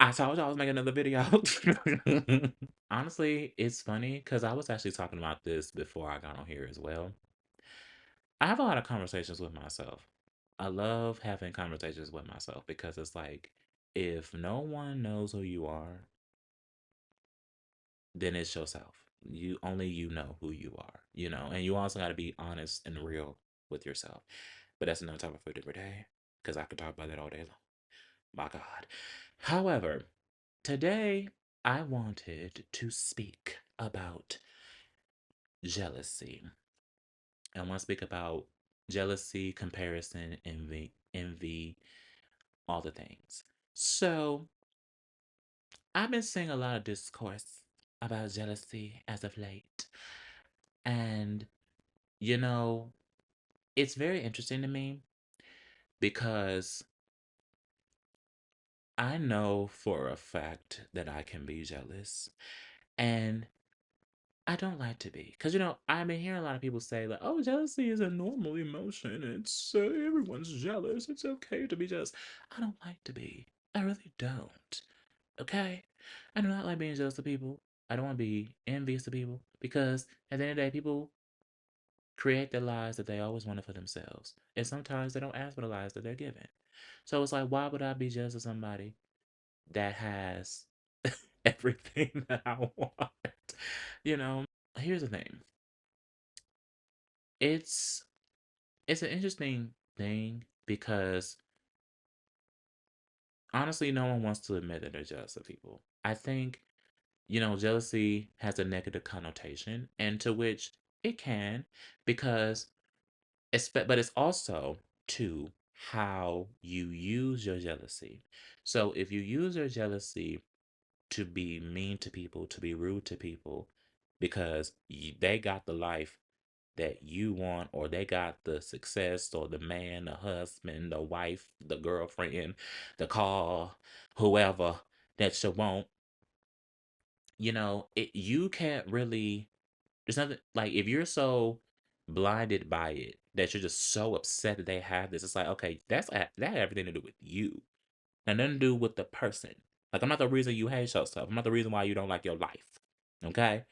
I told you I was making another video. Honestly, it's funny because I was actually talking about this before I got on here as well. I have a lot of conversations with myself. I love having conversations with myself because it's like, if no one knows who you are, then it's yourself. You know who you are, and you also got to be honest and real with yourself. But that's another topic for a different day because I could talk about that all day long. My God. However, today I wanted to speak about jealousy. I want to speak about jealousy, comparison, envy, all the things. So, I've been seeing a lot of discourse about jealousy as of late. And, you know, it's very interesting to me because I know for a fact that I can be jealous. And I don't like to be. Because, I've been hearing a lot of people say, like, oh, jealousy is a normal emotion. It's everyone's jealous. It's okay to be jealous. I don't like to be. I really don't. Okay? I do not like being jealous of people. I don't want to be envious of people. Because at the end of the day, people create the lives that they always wanted for themselves. And sometimes they don't ask for the lives that they're given. So it's like, why would I be jealous of somebody that has everything that I want? You know? Here's the thing. It's it's an interesting thing because honestly, no one wants to admit that they're jealous of people. I think, jealousy has a negative connotation, and to which it can, because but it's also to how you use your jealousy. So if you use your jealousy to be mean to people, to be rude to people, because they got the life that you want, or they got the success, or the man, the husband, the wife, the girlfriend, the car, whoever that you want, you can't really, there's nothing like, if you're so blinded by it that you're just so upset that they have this, it's like, okay, that had everything to do with you and nothing to do with the person. Like, I'm not the reason you hate yourself. I'm not the reason why you don't like your life. Okay?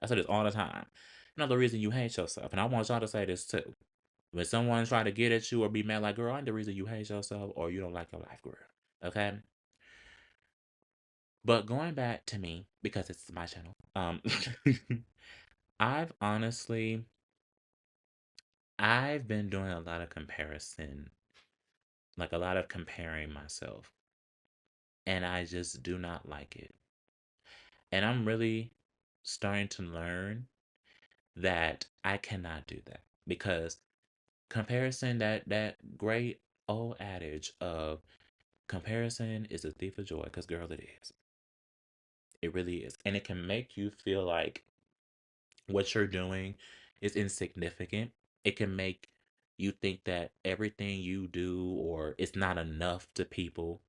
I say this all the time. I'm not the reason you hate yourself. And I want y'all to say this too. When someone try to get at you or be mad, like, girl, I'm the reason you hate yourself or you don't like your life, girl. Okay? But going back to me, because it's my channel, I've honestly, I've been doing a lot of comparison, like a lot of comparing myself, and I just do not like it. And I'm really starting to learn that I cannot do that because comparison, that great old adage of comparison is a thief of joy, because girl, it is. It really is. And it can make you feel like what you're doing is insignificant. It can make you think that everything you do or it's not enough to people.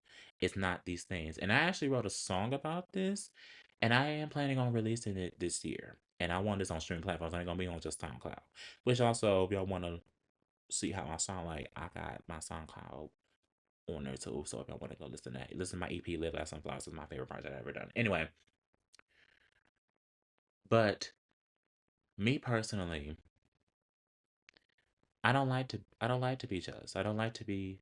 It's not these things. And I actually wrote a song about this, and I am planning on releasing it this year. And I want this on streaming platforms. I ain't gonna be on just SoundCloud. Which also, if y'all want to see how I sound like, I got my SoundCloud on there too. So if y'all want to go listen to that, listen to my EP Live Like Sunflowers is my favorite project I've ever done. Anyway, but me personally, I don't like to be jealous. I don't like to be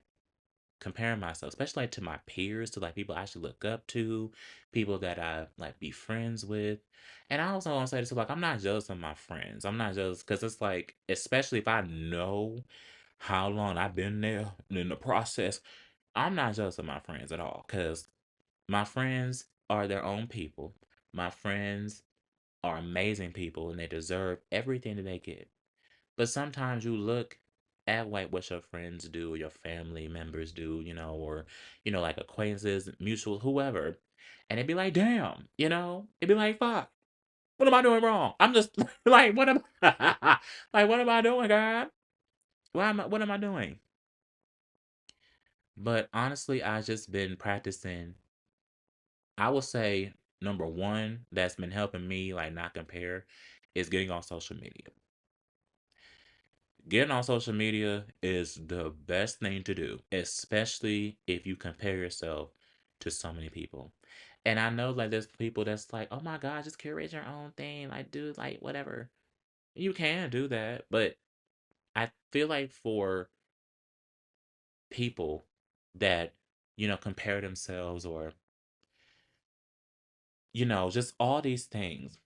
comparing myself, especially like to my peers, to like people I actually look up to, people that I like be friends with. And I also want to say this, like, I'm not jealous of my friends. I'm not jealous because it's like, especially if I know how long I've been there and in the process, I'm not jealous of my friends at all because my friends are their own people. My friends are amazing people and they deserve everything that they get. But sometimes you look at like what your friends do, your family members do, or like acquaintances, mutual, whoever, and it'd be like, damn, it'd be like, fuck, what am I doing wrong? I'm just like, what am like, what am I doing, God? What am I doing? But honestly, I just been practicing. I would say number one that's been helping me like not compare is getting on social media. Getting on social media is the best thing to do, especially if you compare yourself to so many people. And I know like there's people that's like, oh my God, just curate your own thing. Like, do like whatever. You can do that. But I feel like for people that, compare themselves or, just all these things,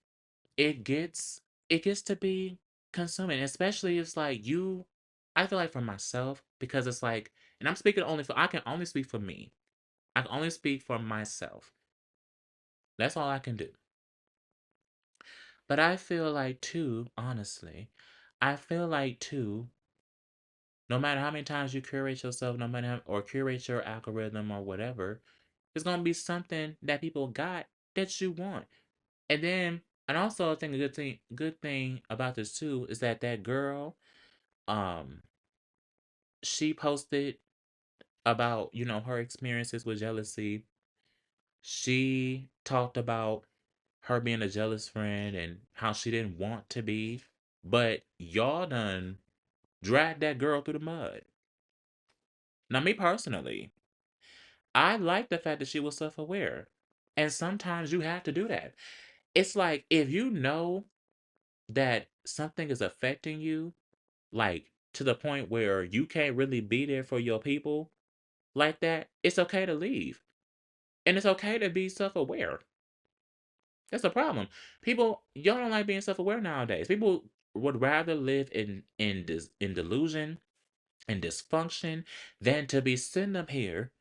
it gets it gets to be consuming, especially it's like I feel like for myself, because it's like, and I can only speak for me. I can only speak for myself. That's all I can do. But I feel like too, honestly, I feel like too, no matter how many times you curate yourself, no matter or curate your algorithm or whatever, there's gonna be something that people got that you want. And then, and also I think a good thing about this too is that that girl, um, she posted about, her experiences with jealousy. She talked about her being a jealous friend and how she didn't want to be. But y'all done dragged that girl through the mud. Now, me personally, I like the fact that she was self aware. And sometimes you have to do that. It's like if you know that something is affecting you, like to the point where you can't really be there for your people like that, it's okay to leave. And it's okay to be self aware. That's a problem. People, y'all don't like being self aware nowadays. People would rather live in delusion and dysfunction than to be sitting up here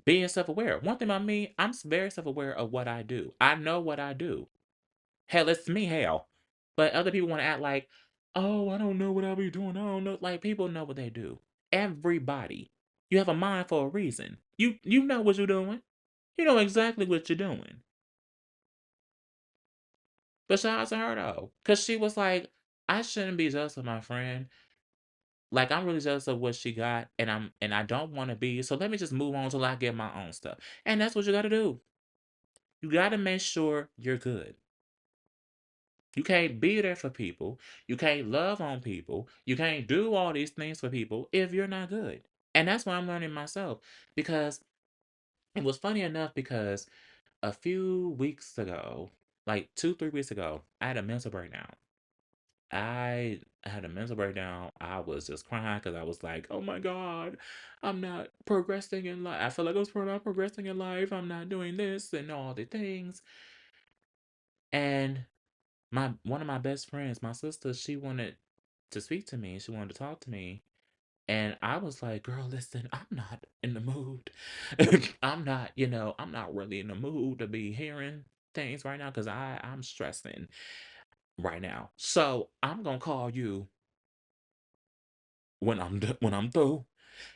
being self aware. One thing about me, I'm very self aware of what I do. I know what I do. Hell, it's me, hell. But other people want to act like, oh, I don't know what I'll be doing. I don't know. Like people know what they do. Everybody. You have a mind for a reason. You know what you're doing. You know exactly what you're doing. But shout out to her though. Cause she was like, I shouldn't be jealous of my friend. Like I'm really jealous of what she got and I don't want to be. So let me just move on till I get my own stuff. And that's what you gotta do. You gotta make sure you're good. You can't be there for people. You can't love on people. You can't do all these things for people if you're not good. And that's what I'm learning myself. Because it was funny enough because a few weeks ago, like 2, 3 weeks ago, I had a mental breakdown. I had a mental breakdown. I was just crying because I was like, "Oh my God, I'm not progressing in life. I feel like not progressing in life. I'm not doing this and all the things." And my one of my best friends, my sister, she wanted to speak to me. She wanted to talk to me, and I was like, "Girl, listen, I'm not in the mood. I'm not really in the mood to be hearing things right now because I'm stressing right now. So I'm gonna call you when I'm through."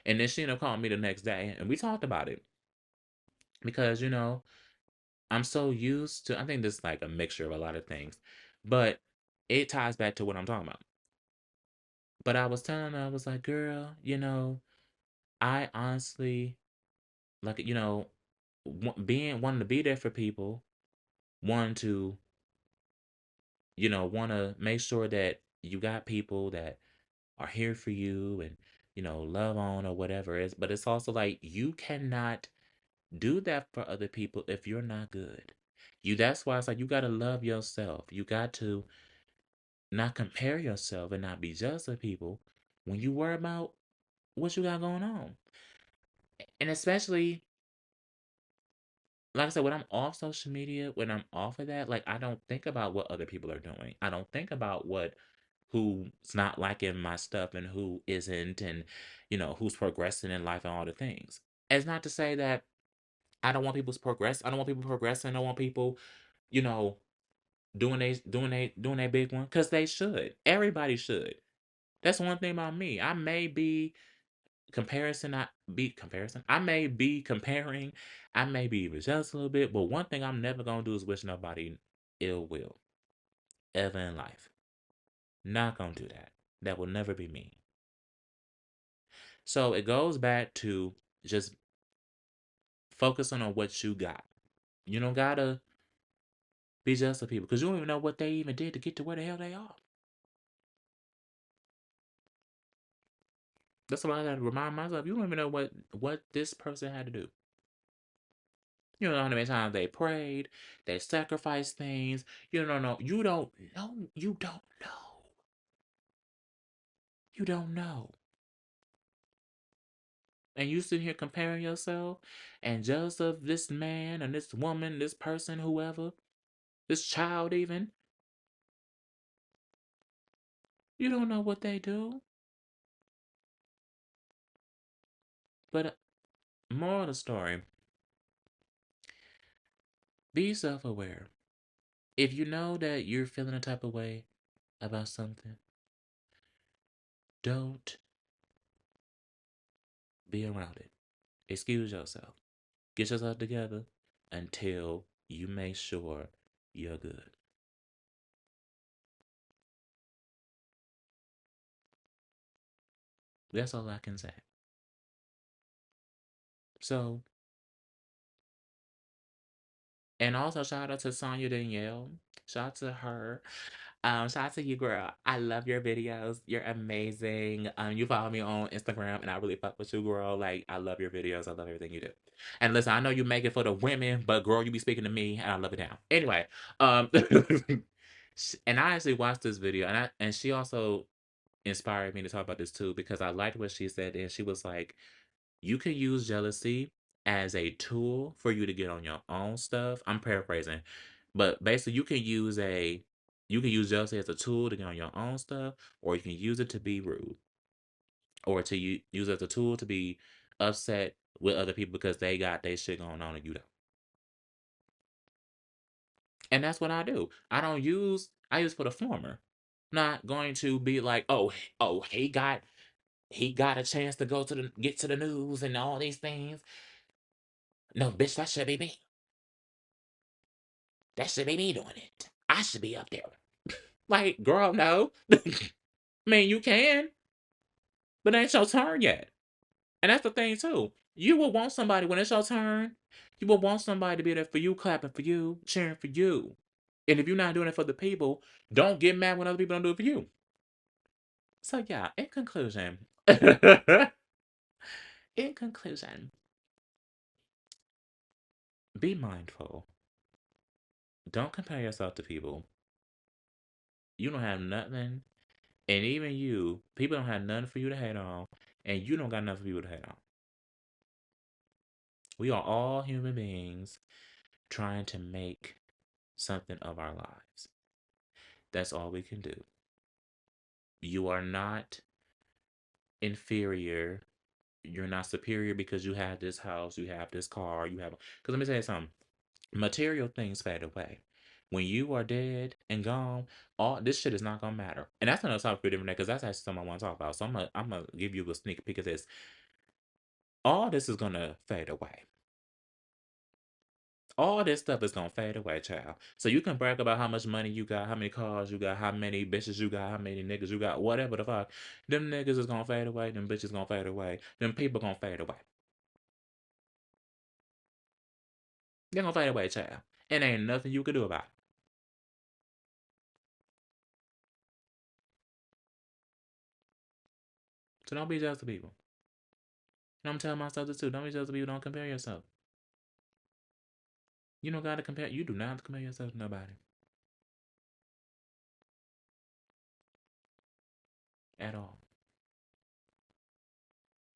And then she ended up calling me the next day, and we talked about it because I'm so used to. I think this is like a mixture of a lot of things, but it ties back to what I'm talking about. But I was telling her, I was like, "Girl, I honestly like being wanting to be there for people, wanting to want to make sure that you got people that are here for you and love on or whatever it is. But it's also like you cannot do that for other people if you're not good. That's why it's like you got to love yourself. You got to not compare yourself and not be jealous of people when you worry about what you got going on. And especially, like I said, when I'm off social media, when I'm off of that, like I don't think about what other people are doing. I don't think about who's not liking my stuff and who isn't, and who's progressing in life and all the things. It's not to say that I don't want people's progress. I don't want people progressing. I don't want people, you know, doing a big one because they should. Everybody should. That's one thing about me. I may be comparison. I may be comparing. I may be even jealous a little bit. But one thing I'm never gonna do is wish nobody ill will ever in life. Not gonna do that. That will never be me. So it goes back to just focusing on what you got. You don't gotta be jealous of people because you don't even know what they even did to get to where the hell they are. That's what I gotta remind myself. You don't even know what this person had to do. You don't know how many times they prayed, they sacrificed things. You don't know. You don't know. You don't know. You don't know. And you sit here comparing yourself and jealous of this man and this woman, this person, whoever, this child even. You don't know what they do. But moral of the story, be self-aware. If you know that you're feeling a type of way about something, don't be around it. Excuse yourself. Get yourself together until you make sure you're good. That's all I can say. So, and also shout out to Sonya Danielle. Shout out to her. Shout out to you, girl. I love your videos. You're amazing. You follow me on Instagram, and I really fuck with you, girl. Like, I love your videos. I love everything you do. And listen, I know you make it for the women, but girl, you be speaking to me, and I love it down. Anyway, and I actually watched this video, and she also inspired me to talk about this too because I liked what she said, and she was like, you can use jealousy as a tool for you to get on your own stuff. I'm paraphrasing, but basically you can use jealousy as a tool to get on your own stuff, or you can use it to be rude, or to use it as a tool to be upset with other people because they got their shit going on and you don't. And that's what I do. I use for the former. Not going to be like, oh, he got a chance to go to the get to the news and all these things. No, bitch, that should be me. That should be me doing it. I should be up there. Like, girl, no. I mean, you can, but it ain't your turn yet. And that's the thing too. You will want somebody when it's your turn. You will want somebody to be there for you, clapping for you, cheering for you. And if you're not doing it for the people, don't get mad when other people don't do it for you. So yeah, in conclusion, in conclusion, be mindful. Don't compare yourself to people. You don't have nothing. And even you, people don't have nothing for you to hate on. And you don't got nothing for people to hate on. We are all human beings trying to make something of our lives. That's all we can do. You are not inferior. You're not superior because you have this house, you have this car, you have. Because let me tell you something, material things fade away. When you are dead and gone, all this shit is not gonna matter. And that's another topic for a different day because that's actually something I want to talk about. So I'm gonna give you a sneak peek of this. All this is gonna fade away. All this stuff is gonna fade away, child. So you can brag about how much money you got, how many cars you got, how many bitches you got, how many niggas you got, whatever the fuck. Them niggas is gonna fade away, them bitches gonna fade away, them people gonna fade away. They're gonna fade away, child. And ain't nothing you can do about it. So don't be jealous of people. And I'm telling myself this too. Don't be jealous of people, don't compare yourself. You don't gotta compare, you do not have to compare yourself to nobody. At all.